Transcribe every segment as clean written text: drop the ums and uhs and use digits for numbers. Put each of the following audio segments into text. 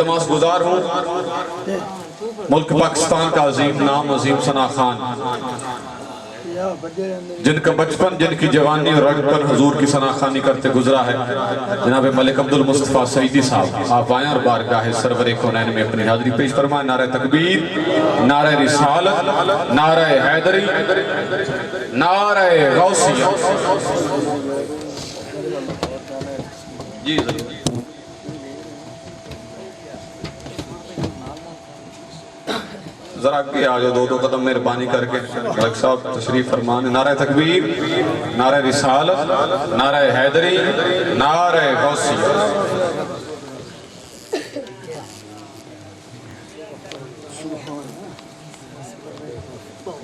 التماس گزار ہوں ملک پاکستان کا عظیم نام عظیم ثنا خان، جن کا بچپن جن کی جوانی اور رگپن حضور کی ثنا خانی کرتے گزرا ہے، جناب ملک عبد المصطفیٰ سعیدی صاحب آپ آئیں اور بارگاہ سرور کونین میں اپنی حاضری پیش فرمائیں۔ نعرہ تکبیر، نعرہ رسالت، نعرہ حیدری، نعرہ غوثیہ۔ جی ضرور ذرا بھی آجو، دو قدم مہربانی کر کے ملک صاحب تشریف فرمانے۔ نعرہ تکبیر، نعرہ رسالت، نعرہ حیدری، نعرہ غوثیہ۔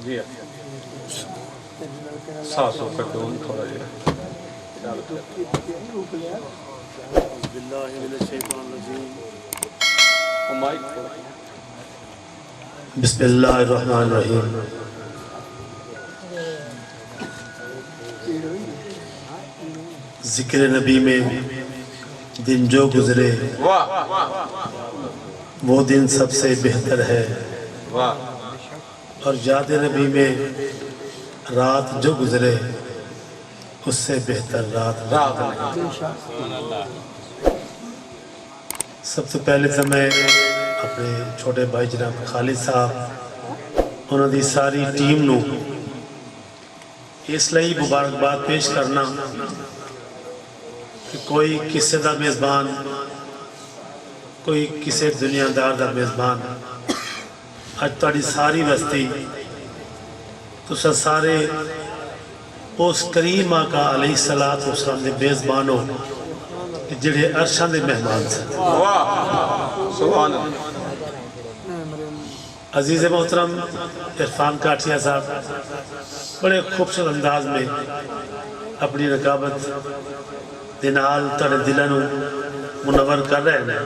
جی ساسو کٹون تھوڑا جی بسم اللہ الرحمن الرحیم۔ ذکر نبی میں دن جو گزرے وہ دن سب سے بہتر ہے، اور یاد نبی میں رات جو گزرے اس سے بہتر رات نہیں۔ سب سے پہلے تو میں اپنے چھوٹے بھائی جناب خالد صاحب انہوں دی ساری ٹیم نو اس لئی مبارکباد پیش کرنا کہ کوئی کسے دا میزبان، کوئی کسے دنیا دار دا میزبان، آج تاری ساری بستی تو سارے اس کریم آقا علیہ السلام دے میزبان ہو کہ جڑے عرشان دے مہمان سے۔ سبحان اللہ۔ عزیز محترم عرفان کاٹھیا صاحب بڑے خوبصورت انداز میں اپنی رقابت دنال تڑے دلنوں منور کر رہے ہیں۔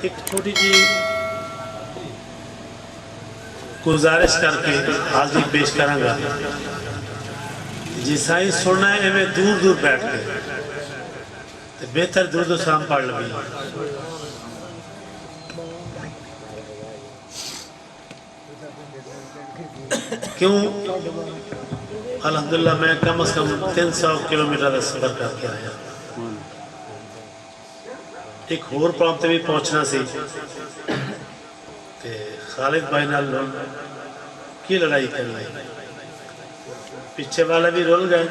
ایک چھوٹی جی گزارش کر کے حاضری پیش کروں گا جی سائیں سننا ہے میں دور دور بیٹھ کے بہتر درود و سلام پڑھ لگی۔ کیوں الحمدللہ میں کم از کم 300 کلومیٹر کا سفر کر کے آیا، ایک اور پرام تے بھی پہنچنا سی تے خالد بھائی نال کی لڑائی کر لائی، پیچھے والا بھی رول گئے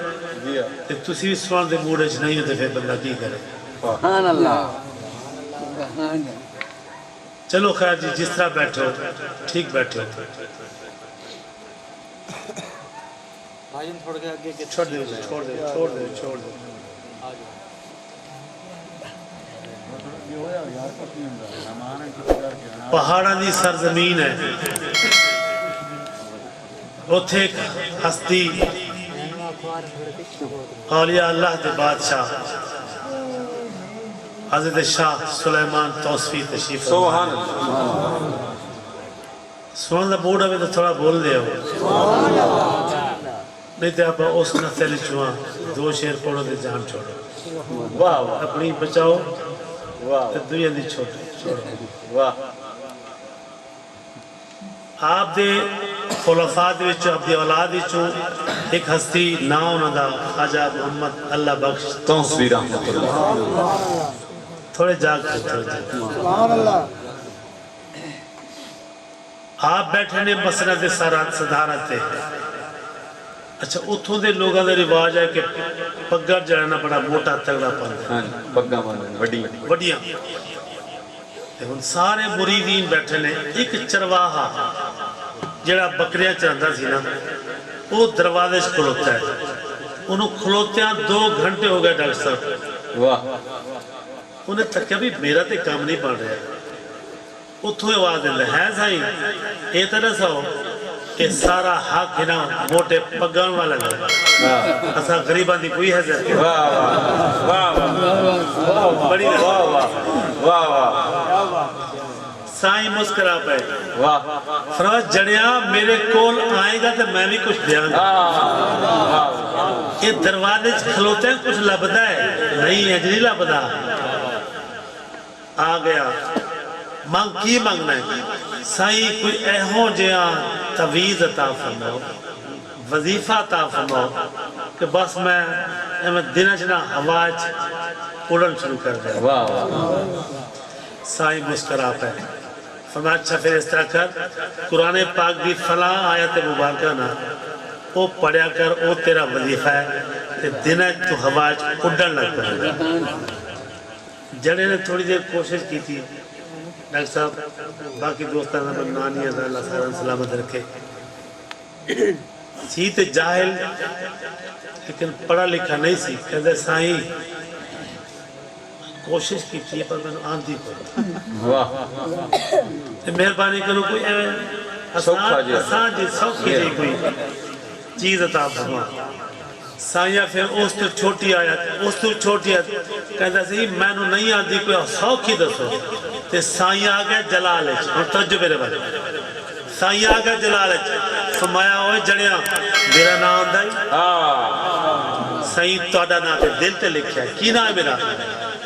تے تسی بھی سوان دے موڑے چ نہیں ہوتے پھر بندہ کی کرے۔ سبحان اللہ۔ چلو خیر جی جس طرح بیٹھو ٹھیک بیٹھو، چھوڑ دے چھوڑ دے چھوڑ دے چھوڑ دے۔ پہاڑاں دی سرزمین ہے، اتھے ایک ہستی اولیاء اللہ دے بادشاہ حضرت شاہ سلیمان توسفی تشریف۔ سبحان اللہ۔ سوان دا بوڑا میں تو تھوڑا بول دے ہو، نہیں تو آپ اس نسل چوہاں 2 شیر پڑھو دے جان چھوڑو، واہ اپنی بچاؤ دنیا دی چھوڑو۔ واہ آپ دے خلفاء دے وچوں آپ دی اولاد وچوں ایک ہستی نام انہاں دا خواجہ محمد اللہ بخش توسفی رحمت اللہ۔ تھوڑے جاگ کر تھوڑے جاگ۔ آپ بیٹھنے مسند صدارت ہے۔ اچھا اتھوں دے لوگاں دے رواج ہے کہ پگڑ جڑنا بڑا موٹا تگڑا پن پگا مانے وڈیاں، ان سارے مریدین بیٹھنے ایک چرواہا جڑا بکریاں چرندہ سی نا وہ دروازے سے کھلوتا ہے، انہوں کھلوتیاں 2 گھنٹے ہو گئے ڈاکٹر صاحب، واہ انہیں تک بھی میرا تے کام نہیں پڑھ رہا ہے، اتھوں آواز دے ہے سائیں اے طرح سا ہو کہ سارا حق ہنا موٹے پگان والا گا، اسا غریبان دی کوئی حضرت کے بڑی سائیں مسکرا پہ فرمایا جڑیاں میرے کول آئے گا تو میں بھی کچھ بیان یہ دروازے کھلوتے ہیں کچھ لبدا ہے نہیں ہے جنی لبدا آ گیا مانگ کی مانگنا ہے سائیں کوئی ایہو جہاں تویز عطا فرماؤ وظیفہ عطا فرماؤ کہ بس میں دن چنا ہوا اڑن شروع کر دیا سائیں مسکرا پہ فرمایا اچھا پھر اس طرح کر قرآن پاک دی فلاں آیت مبارکہ نا وہ پڑھیا کر وہ تیرا وظیفہ ہے کہ دن تو ہوا اڑن لگ پڑے جڑے نے تھوڑی دیر کوشش کی تھی ڈاکٹر صاحب باقی دوستان نے نانی ہے اللہ سارا سلامت رکھے سی تے جاہل لیکن پڑھا لکھا نہیں سی کہتے سائیں کوشش کی تھی پر میں نے آندھی پڑھا مہربانی کرو کوئی آسان جی سوکھی جی کوئی چیز عطا فرما سائیاں پھر اس تو چھوٹی آیت کہتا سی میں نو نہیں آندھی کوئی سوکھی دسو تے سائیاں آگے جلال ہے اور توجہ میرے بارے سائیاں آگے جلال ہے فرمایا ہوئے جڑیاں میرا نام آندھا ہی سائیں توڑا نام تے دل تے لکھیا ہے کی نام ہے میرا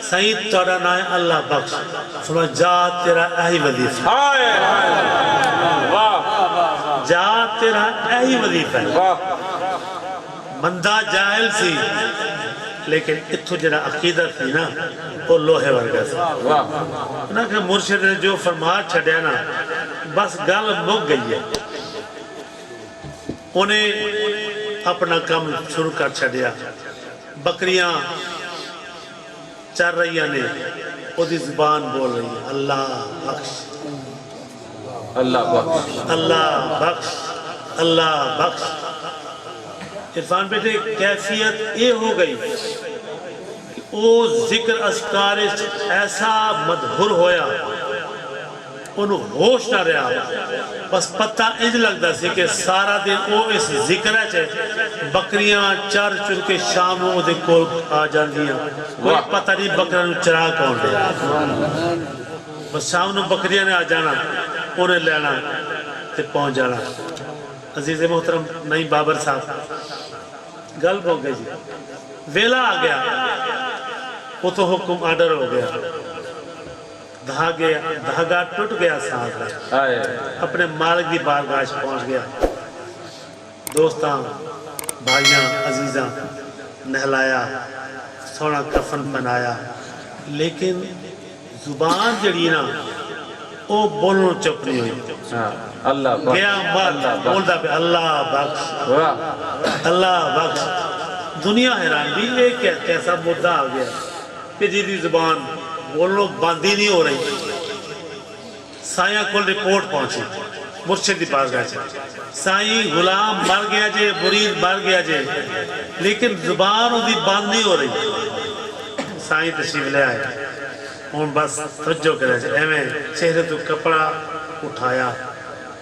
سائیں توڑا نام ہے اللہ بخش فرمایا جا تیرا اہی وظیفہ جا تیرا اہی وظیفہ ہے بندہ جاہل سی لیکن اتھو جڑا عقیدہ تھی نا وہ لوہے ورگا سی نا کہ مرشد نے جو فرما چھڑیا نا بس گل مک گئی ہے انہیں اپنا کام شروع کر چھڑیا بکریاں چر رہی نے وہ دی زبان بول رہی ہے اللہ بخش اللہ بخش اللہ بخش اللہ بخش عرفان بیٹے کیفیت یہ ہو گئی کہ وہ ذکر اذکار ایسا مدہور ہویا انہوں ہوش نہ رہا بس پتہ انج لگتا سی کہ سارا دن وہ اس ذکر ہے بکریاں چار چر کے شام وہ دے کول آ جان دیا کوئی پتہ نہیں بکرہ نو چرا کون دے بس شام نو بکریاں نے آ جانا انہیں لینا تے پہنچ جانا عزیز محترم نہیں بابر صاحب گل ہو گئی جی ویلا آ گیا وہ تو حکم آرڈر ہو گیا دھاگا ٹوٹ گیا ساتھ اپنے مالک دی بارگاہ پہنچ گیا دوستان بھائیاں عزیزاں نہلایا سونا کفن بنایا لیکن زبان جڑی نا وہ بولنوں چپ نہیں ہوئی اللہ بخش گیا مر بولتا پہ اللہ بخش اللہ بخش دنیا حیران بھی ایک کیسا مدعا آ گیا کہ جی دی زبان بولنوں باندھی نہیں ہو رہی سائیاں کل رپورٹ پہنچی مرشد دی پاس گئے سائیں غلام مر گیا جے مرید مر گیا جے لیکن زبان دی باندھ نہیں ہو رہی سائیں تشریف لے آئے ان بس توجہ کرے جے ایمیں چہرے تو کپڑا اٹھایا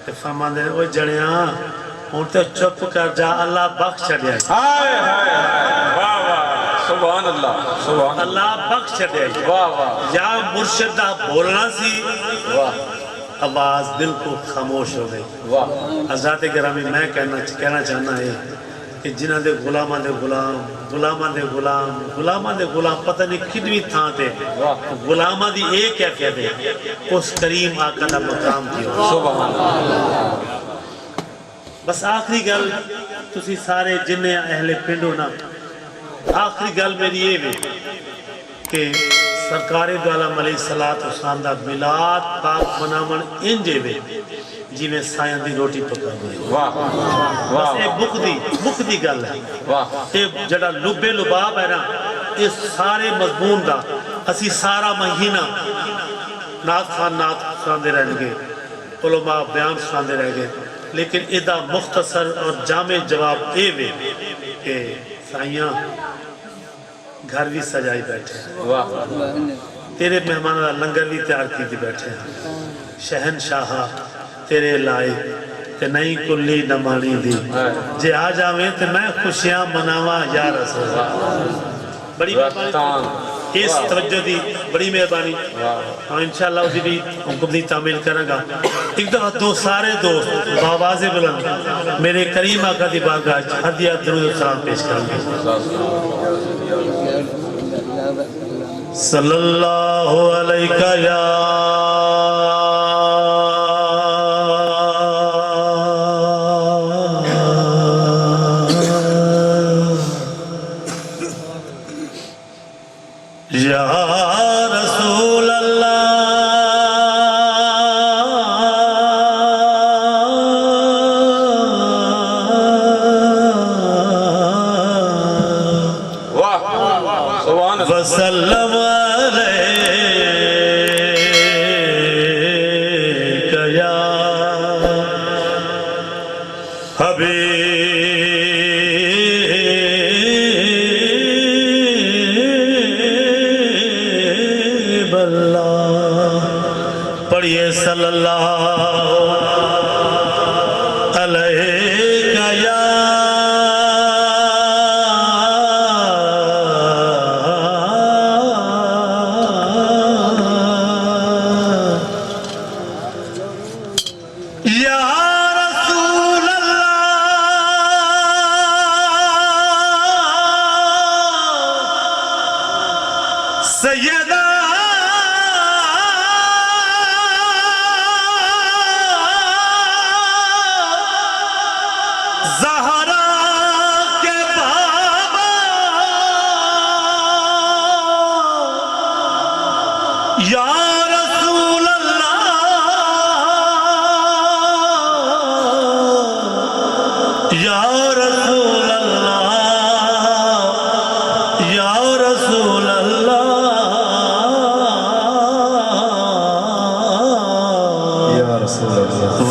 تے فرمان دے اوہ جڑیاں ان تے چپ کر جا اللہ بخش چڑھیا ہائے ہائے واہ واہ سبحان اللہ سبحان اللہ بخش چڑھیا واہ واہ یا مرشد دا بولنا سی واہ آواز دل کو خاموش ہو گئی واہ حضرات گرامی میں کہنا چاہنا ہے کہ جنہ دے غلامہ دے غلام غلامہ دے غلام غلامہ دے غلام پتہ نہیں کتنی تھان تے غلامہ دی ایک کیفیت ہے اس کریم آقا دا مقام کی سبحان اللہ بس آخری گل تسی سارے جنہیں اہل پنڈو نا آخری گل میری یہ بھی کہ سرکار دو عالم علیہ السلام دا میلاد پاک منامن انجے بھی جی میں سائیں دی روٹی پکا ہوئی واہ بس ایک بک دی گل ہے ایک جڑا لبے لباب ہے نا اس سارے مضمون دا اسی سارا مہینہ نات خان دے رہ گئے علماء بیان سان دے رہ گئے لیکن ادھا مختصر اور جامع جواب اے وے کہ سائیاں گھر بھی سجائی بیٹھے تیرے مہمان دا لنگر بھی تیار کی دی بیٹھے شہنشاہا تیرے لائے تے نہیں کلی نمانی دی جے آ جاویں تے میں خوشیاں مناوا یا رسول بڑی مہربانی اس توجہ دی بڑی مہربانی ہاں انشاءاللہ اسی بھی حکم دی تعمیل کریں گا ایک دفعہ دو سارے دوست باواز بلند میرے کریم آقا دی بارگاہ ہدیہ درود و سلام پیش کریں گے صلی اللہ علیہ یا رسول اللہ وسلم علیک یا حبیب اللہ پڑھئے صلی اللہ علیک یا سیدہ زہرا کے بابا یا رسول اللہ یا رسول اللہ یا رسول اللہ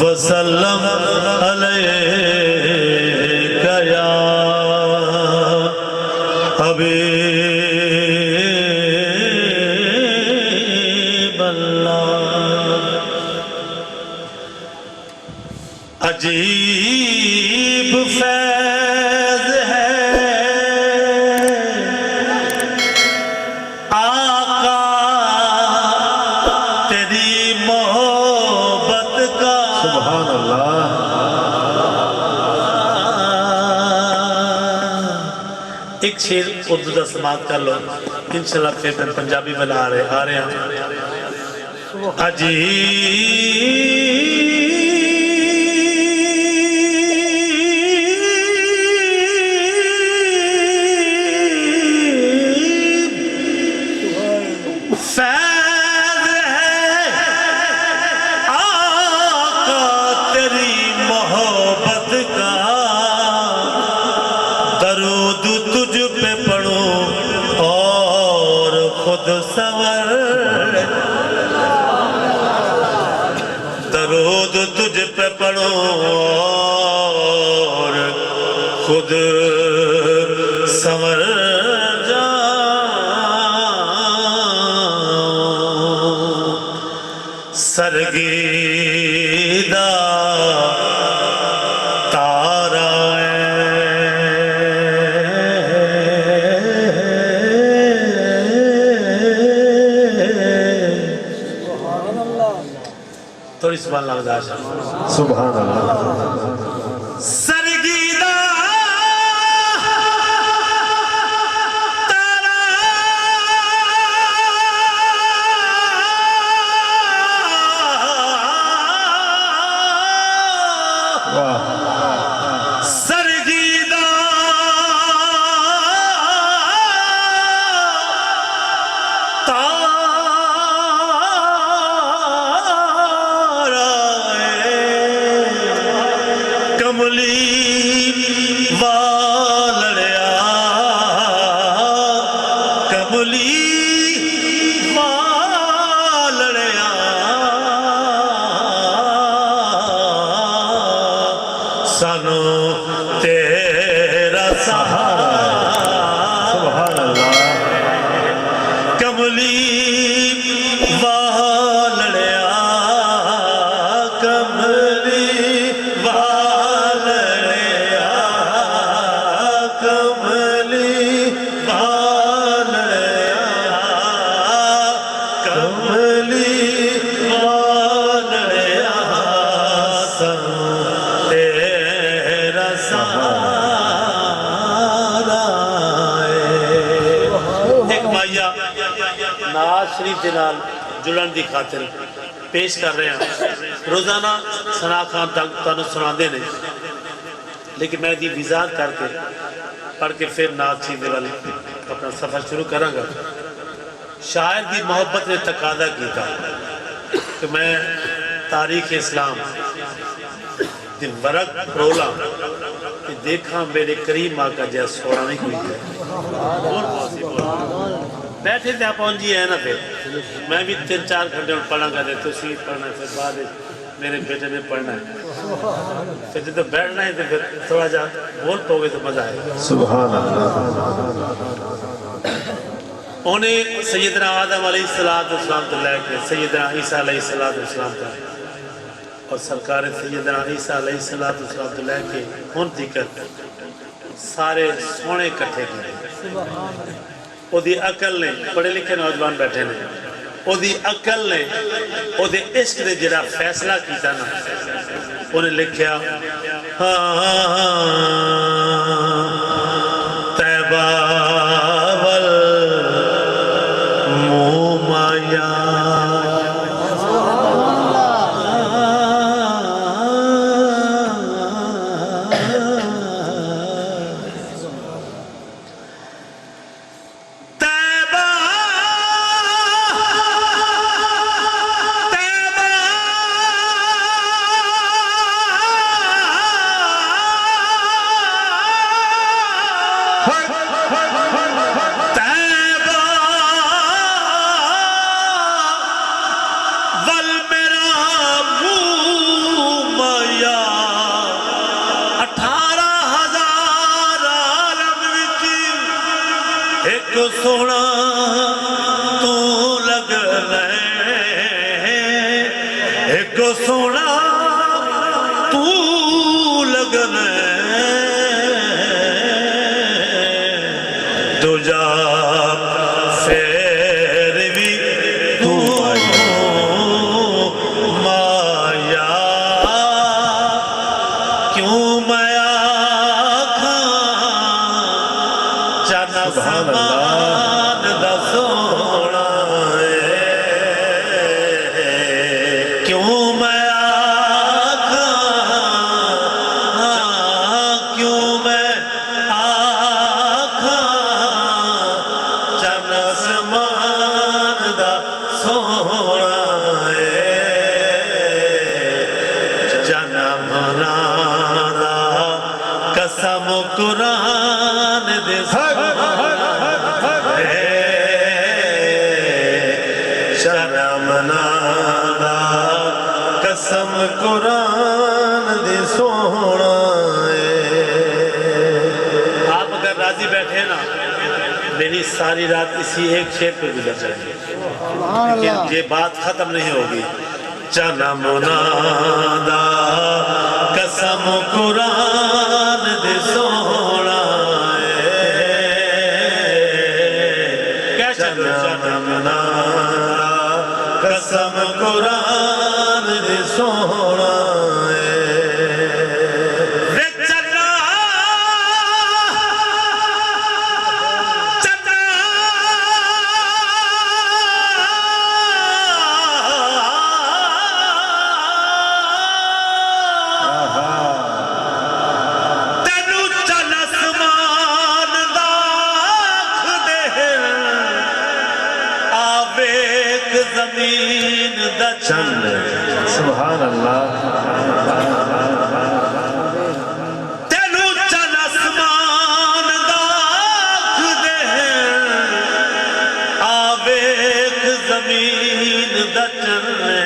وسلم علیک یا حبیب اللہ عجیب فیض ہے آقا تیری محبت کا سبحان اللہ ایک شیر اردو دا سماعت کر لو انشاءاللہ پھر پنجابی میں آ رہے ہیں عجیب فیض ہے آقا تیری محبت کا درود تجھ پہ پڑھوں اور خود سور درود تجھ پہ پڑھوں اور خود سور جاؤں سرگیدہ تارا تھوڑی سبحان اللہ مزاج سبحان اللہ سرگیدہ سرگیدہ کملی والڑیا کملی والڑیا سانو تیرا سہارا سبحان اللہ کملی والڑیا کملی مایا نواز شریف کے نال جلن دی خاطر پیش کر رہے ہیں روزانہ ثنا خان تک تانوں سناندے نے لیکن میں دی وضاحت کر کے پڑھ کے پھر نعت شریف دے والے اپنا سفر شروع کراں گا شاعر دی محبت نے تقاضا کیتا کہ میں تاریخ اسلام دی ورق پرولا کہ دیکھاں میرے کریم آقا جیسا سوڑا نہیں کوئی ہے بیٹھے تھے آپ پہنچی ہے نا پھر میں بھی 3-4 گھنٹے پڑھا گا دے تو سی پڑھنا ہے پھر بعد میرے بیٹے نے پڑھنا ہے پھر جب بیٹھنا ہے تو پھر تھوڑا جا بول پو گے تو مزہ آئے گا سبحان اللہ انہیں سیدنا آدم علیہ السلام تو لے کے سیدنا عیسیٰ علیہ السلام تک اور سرکار سیدنا عیسیٰ علیہ السلام تو لے کے ہن تک سارے سونے کٹھے کرے او دی عقل نے پڑھے لکھے نوجوان بیٹھے نے او دی عقل نے او دی عشق نے جڑا فیصلہ کیتا نا انہیں لکھیا طیبہ سونا تو لگنا ایک سونا تو لگنا تجھا پھر بھی تو مایا کیوں مایا جانا سمان دا سونا کیوں میں آکھاں کیوں میں آکھاں جانا سمان دا سونا جانا منا دا قسم قرآن دے قسم قرآن دے سونا آپ اگر راضی بیٹھے نا میری ساری رات اسی ایک شعر پہ گزر جائے گی لیکن یہ بات ختم نہیں ہوگی چنا منادا قسم قرآن دے سونا چنا منادا قسم قرآن دے سونا زمین دا چند سبحان اللہ تینو چل اسمان دا دے آویک زمین دا چلنے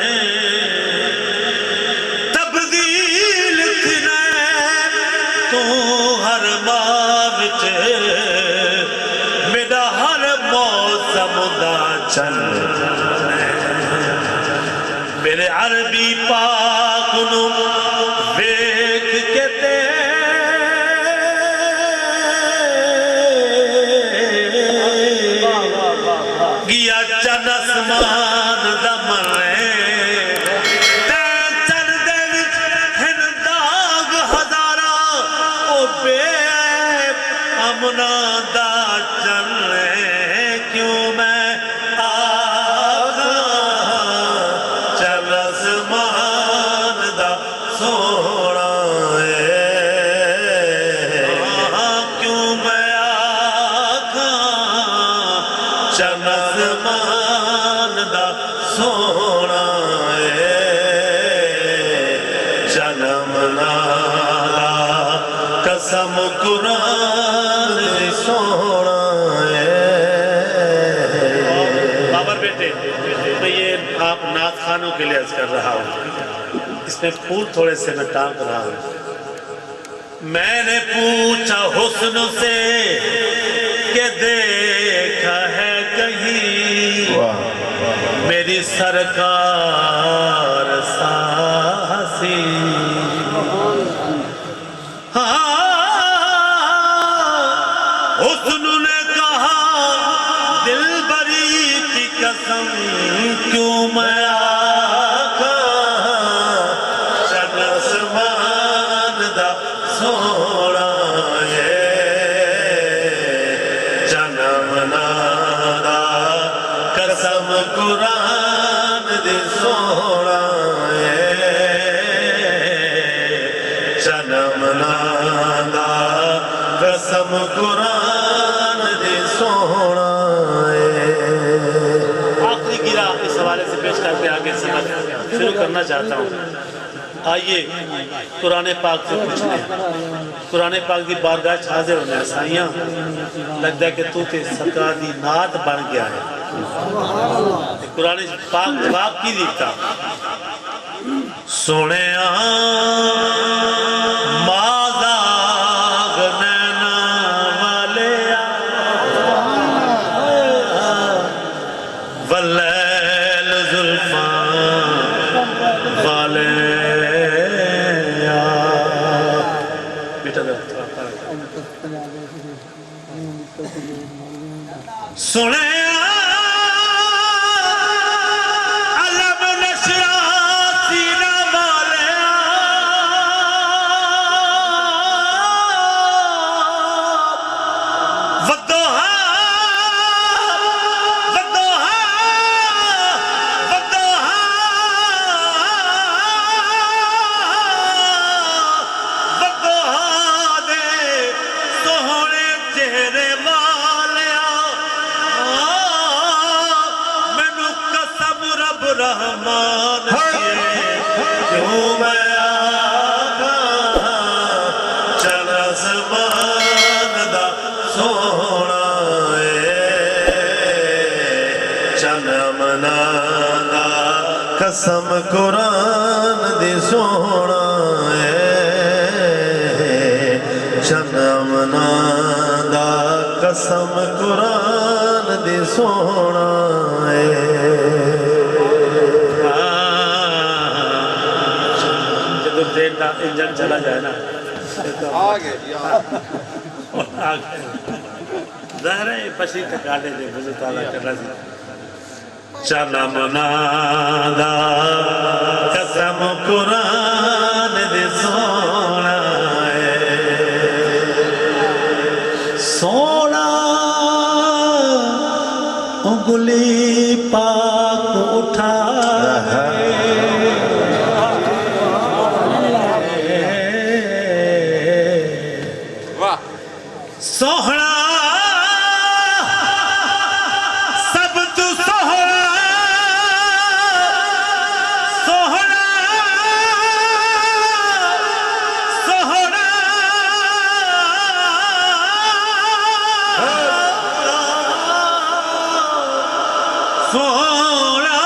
تبدیل تھنے تو ہر ماوچ میرا ہر موسم دا چند میرے عربی پاک نو ویکھ کے تے گیا چن اسمان دا مرے تے چن دے وچ ہن داغ ہزارا او بے امنا دا چلے کیوں سونا ہے جنم نادا قسم قرآن دی سونا ہے بابر بیٹے میں یہ آپ نعت خانوں کے لیے عرض کر رہا ہوں اس میں پھول تھوڑے سے میں ٹانک رہا ہوں میں نے پوچھا حسن سے کہ دیکھا ہے کہیں میری سرکار ساسی حسن نے کہا دل بری کی قسم کیوں میں آقا چن آسمان دا سونا ہے جنم نادا قسم قرآن دی سونا ہے جنم نادا قسم قرآن دی سونا ہے آخری گرہ اس حوالے سے پیش کرتے آگے سمجھ شروع کرنا چاہتا ہوں آئیے قرآن پاک سے پوچھنے قرآن پاک دی بارگاہ حاضر ہونے سائیاں لگتا ہے کہ تو تے سرکار دی نعت بن گیا ہے قرآن پاک جواب کی دیتا سونے مازاغ نینا والے واللیل زلفان والے سنے علم نشرہ سینہ والے ودوہا ودوہا ودوہا ودوہا دے سوہنے چہرے رحمان کیوں میں آقا چن آسمان دا سونا ہے جنم نادا قسم قرآن دی سونا ہے جنم نادا قسم قرآن دی سونا ہے ٹرین کا انجن چلا جائے نا آگے ظاہر ہے پشی تکانے دے بزرگ تعالیٰ کر رہا سی چنم نادا قسم قرآن دے سونا ہے سونا انگلی پاک اٹھا سوہنا سب تو سوہنا سوہنا سوہنا سوہنا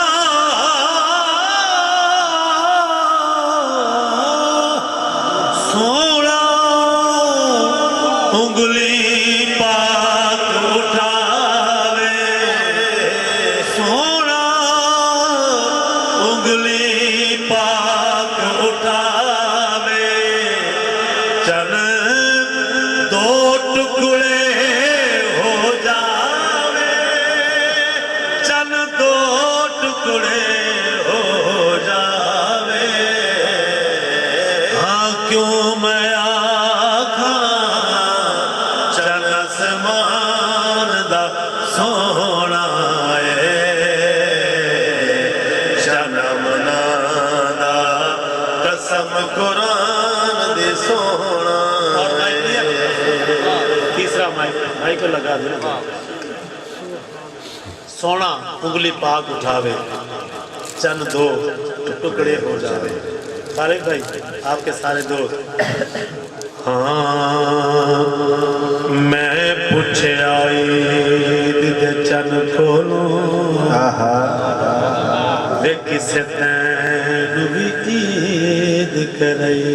سوہنا انگلی پاک اٹھاوے سونا انگلی پاک اٹھاوے چن دو ٹکڑے ہو جاوے چن دو ٹکڑے ہو جاوے ہاں کیوں میں آسمان دا سونا ہے جنم نادا قسم قرآن دی سونا ہے تیسرا مائی کو لگا دے سونا انگلی پاک اٹھاوے چند دو ٹکڑے ہو جاوے طارق بھائی آپ کے سارے دوست ہاں میں پوچھے عید دے چن کھولوں وے کسے تین بھی عید کرئی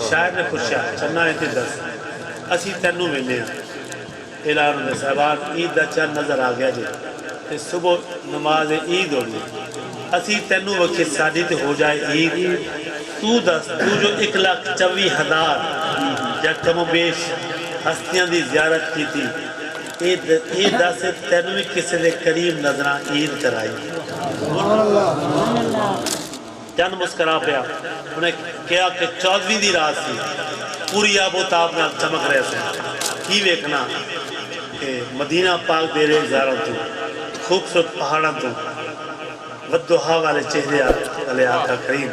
شاعر نے پوچھا چنا ایتی دس اسی تینوں ویلے اعلان میں صاحبان عید دا چند نظر آ گیا جی تے صبح نماز عید ہو گئی اسی تینوں وقت سادی تے ہو جائے عید تو دس تو جو 1,24,000 یا کم و بیش ہستیاں دی زیارت کی تھی عید دس تینوں بھی کسی دے کریم نظرہ عید کرائی چند مسکرا پیا انہیں کہا کہ 14ویں دی رات سی پوری آب و تاب میں چمک رہے سے کی ویکھنا کہ مدینہ پاک دے رہے زیارت تو خوبصورت پہاڑاں تو ودوہا والے چہرے والے آقا کریم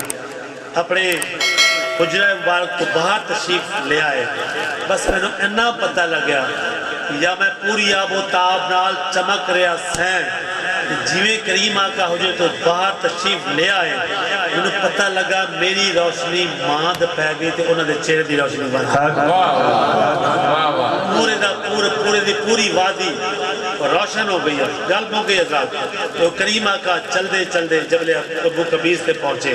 اپنے حجرہ مبارک کو باہر تشریف لے آئے بس میں نے انہا پتہ لگیا یا میں پوری آب و تاب نال چمک رہا سین جیویں کریم آقا حجرہ تو باہر تشریف لے آئے میں نے پتہ لگا میری روشنی ماند پہ گئی تھے انہوں نے چہرے دی روشنی بند پورے دی پوری وادی روشن ہو گئی ہے غالب ہو گئی عذاب تو کریم آقا چل دے جب لے ابو قبیس سے پہنچے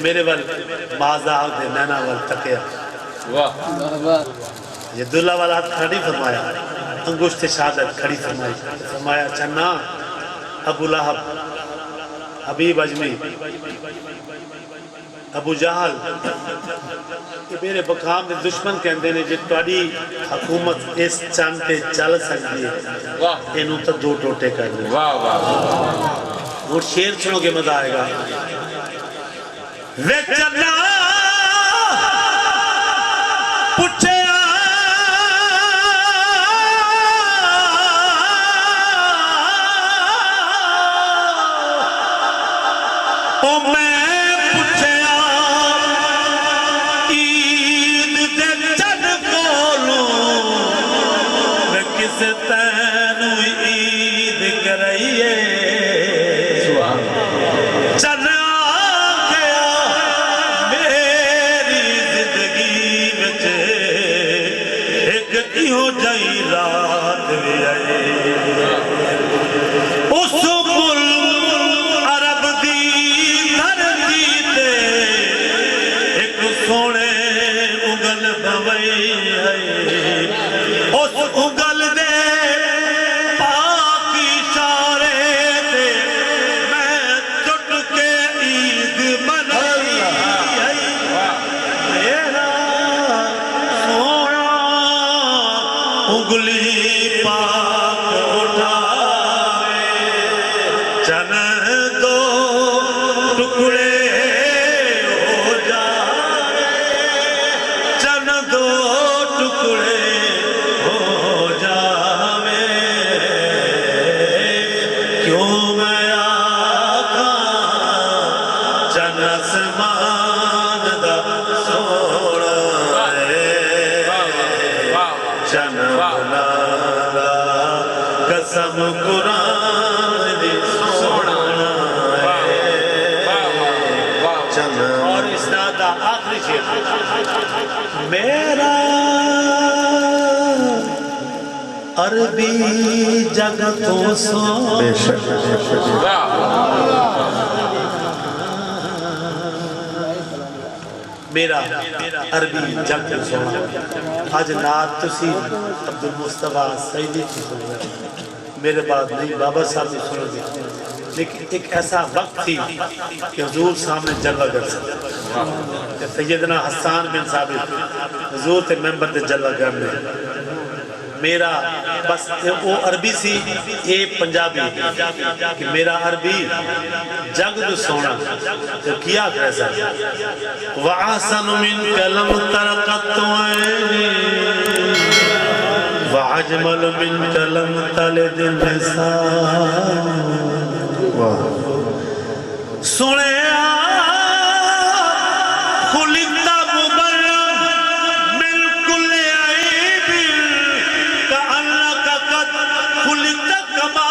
میرے وال مازاق دے نینا وال تکیا یہ دلہ والا ہاتھ کھڑی فرمایا انگشت شہادت کھڑی فرمایا چنا ابو لہب حبیب اجمی ابو جہل کہ میرے مقام دے دشمن کہندے نے جے تہاڈی حکومت اس چند تے چل سکتی ہے اینوں تو دو ٹوٹے کر دے وہ شیر سنو کے مزہ آئے گا وے چنا پوچھے او میں پوچھیا عید دے چن کولوں میں کس تینوں عید کرائیے چن آگیا میری زندگی وچ ایک ایہو جائی رات بھی آئے اس سونے اگل بھوئی ہے اس اگل دے پاکی اشارے دے میں ٹٹ کے عید منائی ہے میرا سونا اگلی پاک اٹھاوے چن دو ٹکڑے قسم قرآن دی سونا اور اسناد آخری شیر میرا عربی جگ تو سو میرا عربی جگ تو سونا آج نات تسی عبدالمصطفیٰ سیدی کی سنو میرے بعد نہیں بابا صاحب کی سنو دی لیکن ایک ایسا وقت تھی کہ حضور سامنے جلوہ گر سکتا سیدنا حسان بن ثابت حضور تے ممبر تے جلوہ گر میں میرا بس وہ عربی سی اے پنجابی کہ میرا عربی جگ تو سونا تو کیا کیسا وَعَحْسَنُ مِنْكَ لَمْ تَرَقَتُ عَيْنِي وَعَجْمَلُ مِنْكَ لَمْ تَلِدِ النِّسَاءُ سنے خلقت مبرم من كل عيب كأنك قد خلقت كما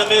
90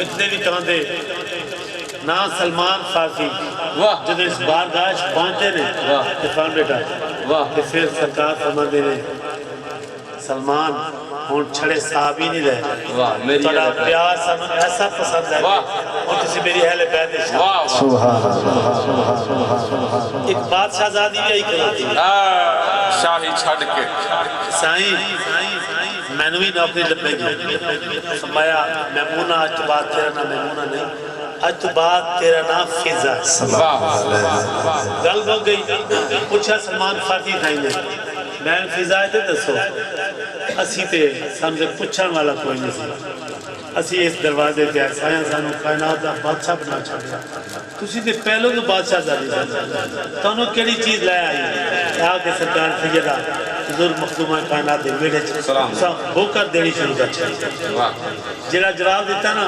فتنے بھی کہاندے نا سلمان فارسی واہ جب اس بارگاہ پہنچتے نے واہ عرفان بیٹا واہ کہ پھر سرکار فرماندے نے سلمان ہون چھڑے صحابی نہیں رہے واہ میری تھوڑا پیار سانو ایسا پسند ہے واہ اور کسی میری اہل بیت شاہ واہ سبحان اللہ ایک بادشاہ زادی بھی آئی کرتی ہے شاہی چھڑ کے سائیں میں نے بھی نوکری لبے گی فرمایا میمونہ آج تو بات تیرا نام میمونہ نہیں آج تو بات تیرا نام فضا ہے واہ گل ہو گئی پوچھا سلمان فارسی تھا نے میں فضا ہے تے دسو اسی تے سامنے پوچھن والا کوئی نہیں سی اسی اس دروازے تے آئے سایاں سانو کائنات دا بادشاہ بنا چھڑیا تسی تے پہلو تو بادشاہ زادی تانوں کیڑی چیز لے آئی آ کے سرکار سیدہ حضور مخدومہ کائنات دے ویڑے سلام ہو کر دینی شروع کر چھڑی واہ جڑا جواب دیتا نا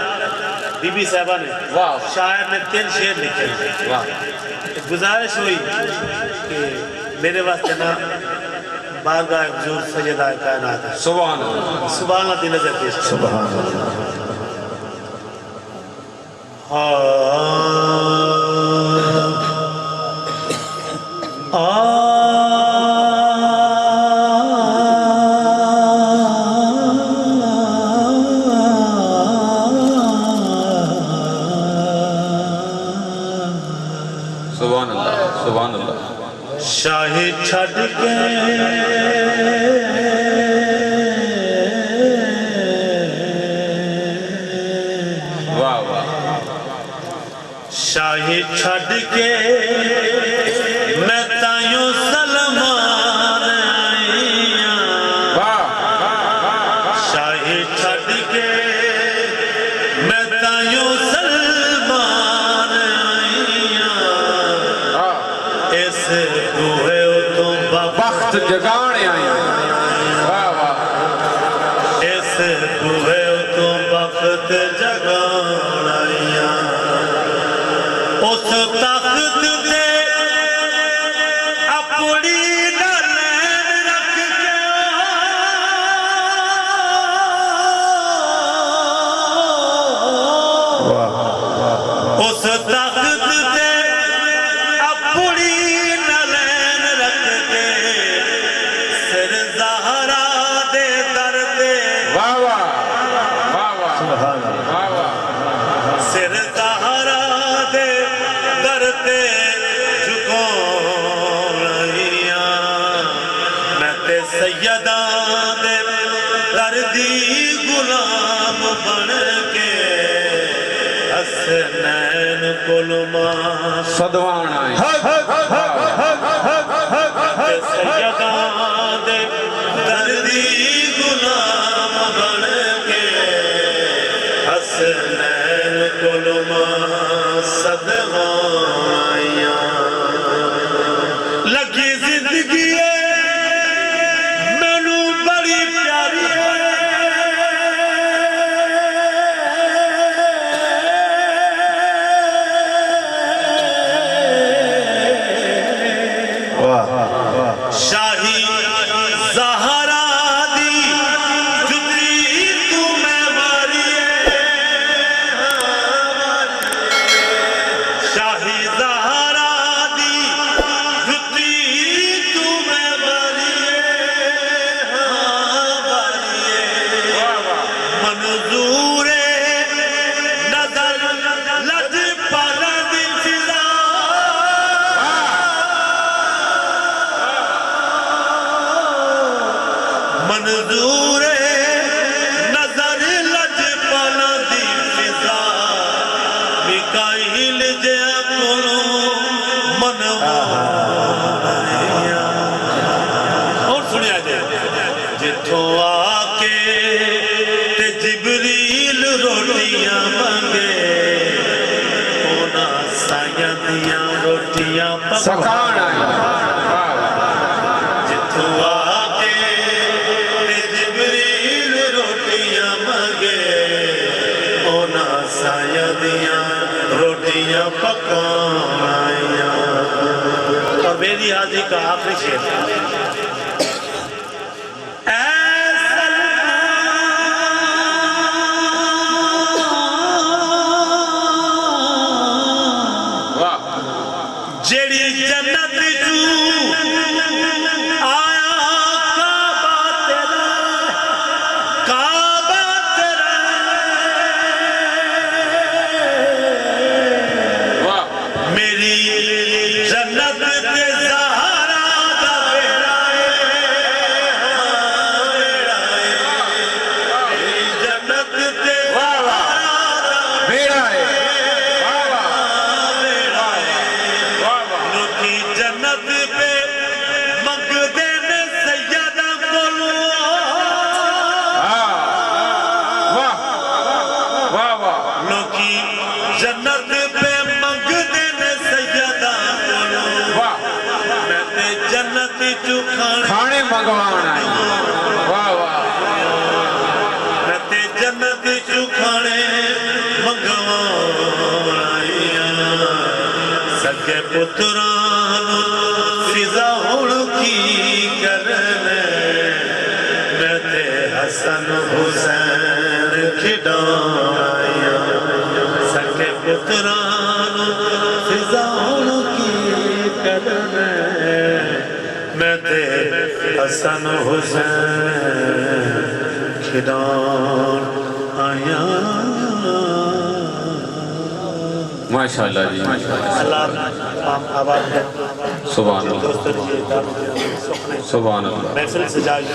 بی بی صاحبہ نے واہ شاعر نے 3 شعر لکھے واہ گزارش ہوئی کہ میرے واسطے نا بارگاہ حضور سیدہ کائنات ہے سبحان اللہ سبحان اللہ دی نظر پیش کر سبحان اللہ سبحان اللہ سبحان اللہ شاہی چھڑ کے واہ واہ شاہی چھڑ کے میں تائیوں سلمان آئیاں شاہی چھڑ کے میں تائیوں سلمان آئیاں اس دوہے تو بخت جگانے آئے واہ واہ اس دوہے تو بخت جگان آئیاں اس تخت تے اپنی نلین رکھ کے اس تخت تے اپنی نلین رکھ کے سر زہرا دے در دے واہ واہ واہ واہ سبحان اللہ واہ واہ سر زہرا دے در تے جھکو رہیاں میں تے سیداں دے در دی غلام بن کے حسنین کلماں صدوان آئے تے سیداں دے در دی غلام بن کے حسنین کلماں صدوان آئیاں لگی زندگی مینو بڑی پیاری واہ شاہی زہرا دی جتی تو میں ماری شاہی زہرا دی جتی تو میں ماری منظور نظر لج پلد فضا منظور نظر لج پلد فضا مکائیل جے کولوں منوایا اور سنیا جائے جتھوں آ کے تے جبریل روٹیاں منگے اونا سائیاں دیاں روٹیاں پکا سکان آئے واہ واہ جتھوں آ کے تے جبریل روٹیاں منگے اونا سائیاں دیاں روٹیاں پکائیاں اور میری حاضری کا آخری شعر اے جنت پہ منگ دینے سیدہ واہ میں تے جنت چو کھانے منگوان آئی واہ واہ میں تے جنت چو کھانے منگوان آئی سکے پتران فضا ہوڑ کی کرنے میں تے حسن حسین کھڑان آئی سکے پتران فضا ہوڑ کی کرنے میں تے حسن حسین کھڑان آیا ماشاءاللہ جی اللہ آباد ہے سبحان اللہ دوستوں کی سخنے سبحان اللہ محفل سجائی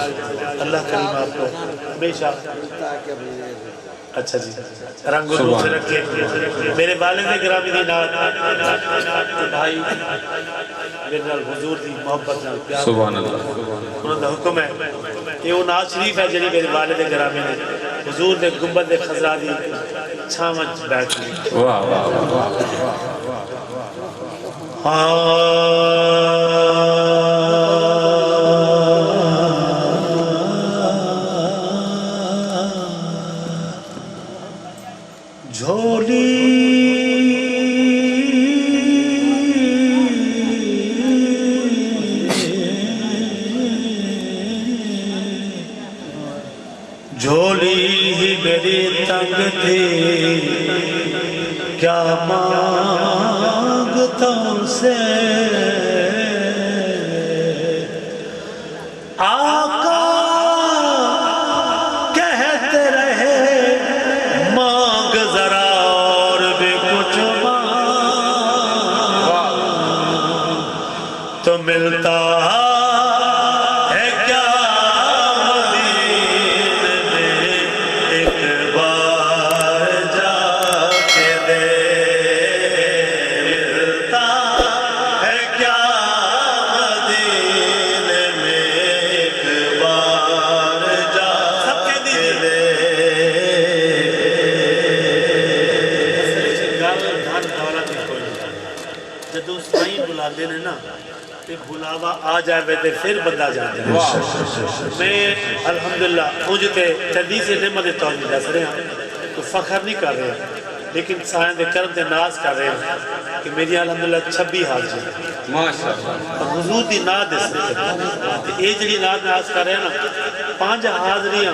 اللہ کریم آپ کو ہمیشہ اچھا جی رنگ و روپ سے رکھے میرے والد گرامی دی نات بھائی میرے نال حضور دی محبت نال پیار سبحان اللہ انہوں دا حکم ہے کہ وہ ناز شریف ہے جنہی میرے والد گرامی نے حضور نے گنبد خضرا دی چھامن بیٹھ لی واہ واہ واہ جھولی جھولی ہی میری تنگ تھی کیا مانگتا ان سے آقا کہتے رہے مانگ ذرا اور بھی کچھ مانگ تو ملتا ہے کیا مدینے میں ایک بار جا کے دے ملتا ہے کیا مدینے میں ایک بار جا کے دے جدو سائیں بلا دینے نا تے بلاوا آ جائے تے پھر بندہ جاتا ہے میں الحمدللہ مجھتے تردی سے نعمت توجہ دس رہے ہیں تو فخر نہیں کر رہے ہیں لیکن سائن دے کرم دے ناز کر رہے ہیں کہ میری الحمدللہ 26 حاضر ہیں ماشاءاللہ اور حضور دی ناد دس رہے ہیں یہ جڑی ناد ناز کر رہے ہیں نا 5 حاضریاں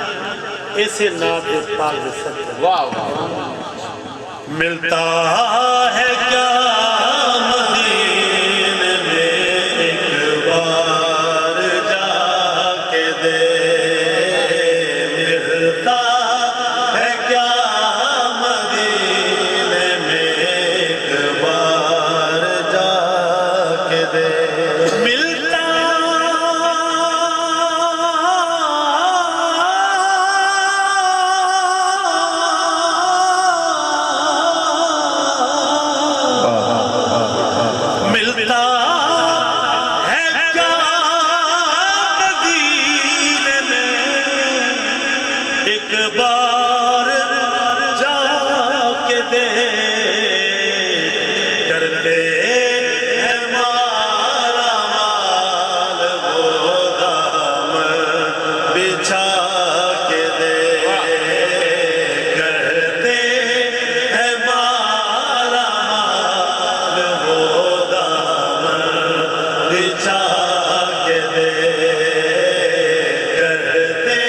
ایسے ناد دے پاک دے سکتے ہیں واہ واہ ملتا ہے کیا مدینے میں ایک بار جا کے دے ملتا ہے کیا مدینے میں ایک بار جا کے دے ملتا ملتا ہے کیا مدینے میں ایک بار جا کے دے کرتے ہیں مارا مال وہ دامن بچھا کے دے کرتے ہیں مارا مال وہ بچھا کے دے کرتے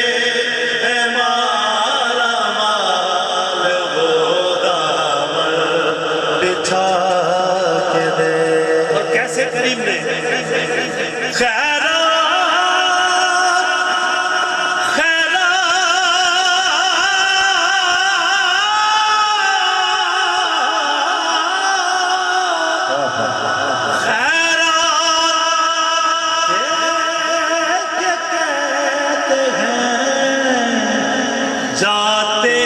ہیں مارا مال وہ دامن بچھا کے دے اور کیسے کریم نے جاتے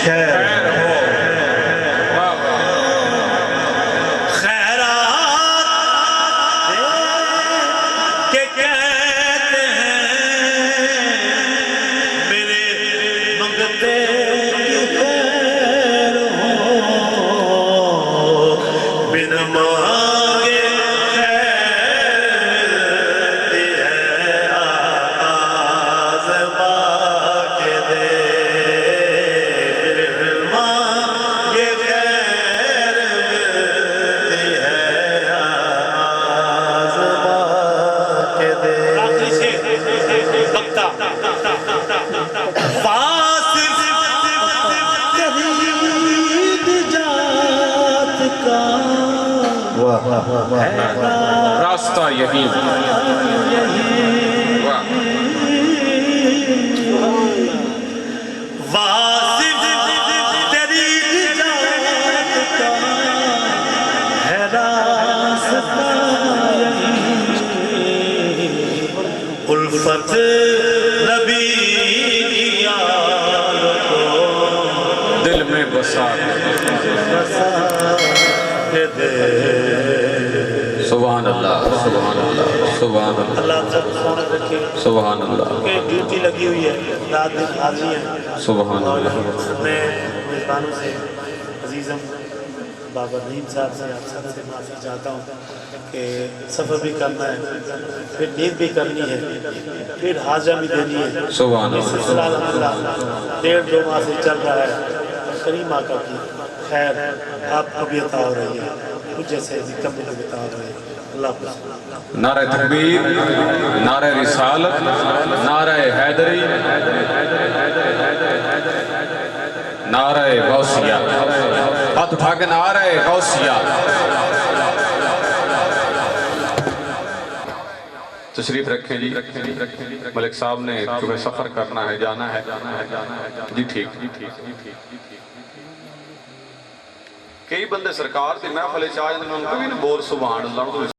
خیر ہو خیرات راستہ یہی واہ واصف تیری نجات کا ہے راستہ یہی، الفت نبی کی یاد کو دل میں بسا بسا کے دے۔ سبحان اللہ سبحان اللہ سبحان اللہ اللہ سب سونے رکھے سبحان اللہ کہ ڈیوٹی لگی ہوئی ہے، رات دن حاضری ہے، سبحان اور اللہ میں میزبانوں سے عزیزم بابا رحیم صاحب سے آپ سب سے معافی چاہتا ہوں کہ سفر بھی کرنا ہے، پھر نیند بھی کرنی ہے، پھر حاجہ بھی دینی ہے۔ سبحان یہ اللہ سلسلہ الحمدللہ 1.5-2 ماہ سے چل رہا ہے، کریم آقا کی خیر آپ کو بھی عطا ہو رہی ہے، مجھ جیسے ذکر میں بھی عطا ہو رہی ہے۔ اللہ حافظ۔ نعرہ تکبیر، نعرہ رسالت، نعرہ حیدری، نعرہ غوثیہ، ہاتھ اٹھا کے نعرہ غوثیہ۔ تشریف رکھیں جی، ملک صاحب نے تمہیں سفر کرنا ہے، جانا ہے جی ٹھیک۔ کئی بندے سرکار دی محفل چ آ جاندے نے، ان کو بھی بول سبحان اللہ۔